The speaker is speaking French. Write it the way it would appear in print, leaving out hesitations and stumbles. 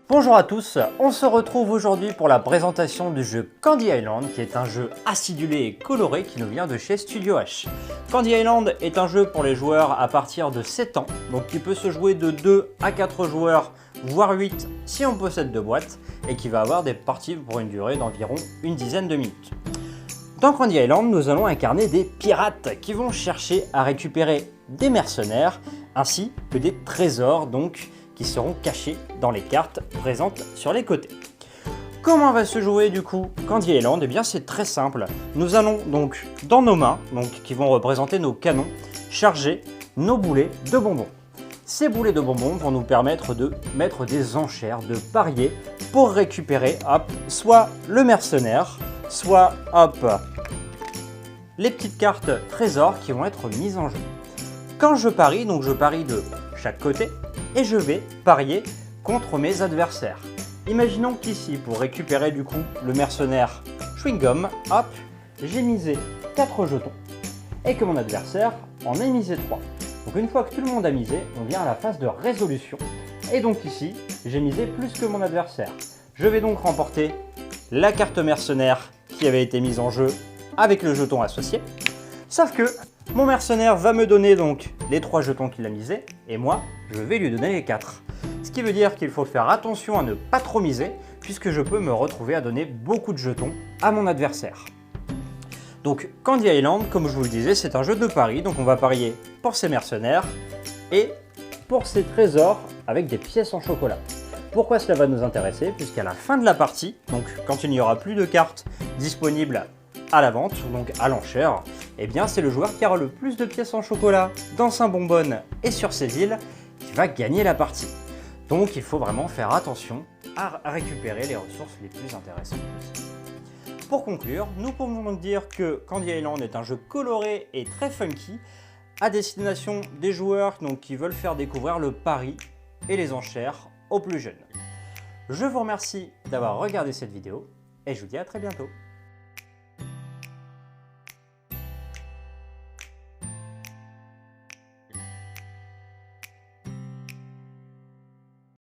Bonjour à tous, on se retrouve aujourd'hui pour la présentation du jeu Candy Island, qui est un jeu acidulé et coloré qui nous vient de chez Studio H. Candy Island est un jeu pour les joueurs à partir de 7 ans, donc qui peut se jouer de 2 à 4 joueurs, voire 8 si on possède 2 boîtes, et qui va avoir des parties pour une durée d'environ une dizaine de minutes. Dans Candy Island, nous allons incarner des pirates qui vont chercher à récupérer des mercenaires, ainsi que des trésors, donc qui seront cachés dans les cartes présentes sur les côtés. Comment va se jouer du coup Candy Island? Eh bien c'est très simple. Nous allons donc dans nos mains, qui vont représenter nos canons, charger nos boulets de bonbons. Ces boulets de bonbons vont nous permettre de mettre des enchères, de parier pour récupérer soit le mercenaire, soit les petites cartes trésors qui vont être mises en jeu. Quand je parie, donc je parie de chaque côté, et je vais parier contre mes adversaires. Imaginons qu'ici, pour récupérer du coup le mercenaire Chewing Gum, j'ai misé 4 jetons et que mon adversaire en ait misé 3. Donc une fois que tout le monde a misé, on vient à la phase de résolution. Et donc ici, j'ai misé plus que mon adversaire. Je vais donc remporter la carte mercenaire qui avait été mise en jeu avec le jeton associé. Sauf que mon mercenaire va me donner donc les 3 jetons qu'il a misés, et moi, je vais lui donner les 4. Ce qui veut dire qu'il faut faire attention à ne pas trop miser, puisque je peux me retrouver à donner beaucoup de jetons à mon adversaire. Donc Candy Island, comme je vous le disais, c'est un jeu de pari, donc on va parier pour ses mercenaires et pour ses trésors avec des pièces en chocolat. Pourquoi cela va nous intéresser? Puisqu'à la fin de la partie, donc quand il n'y aura plus de cartes disponibles à la vente, donc à l'enchère, eh bien c'est le joueur qui aura le plus de pièces en chocolat dans sa bonbonne et sur ses îles qui va gagner la partie. Donc il faut vraiment faire attention à récupérer les ressources les plus intéressantes possibles. Pour conclure, nous pouvons donc dire que Candy Island est un jeu coloré et très funky à destination des joueurs qui veulent faire découvrir le pari et les enchères aux plus jeunes. Je vous remercie d'avoir regardé cette vidéo et je vous dis à très bientôt.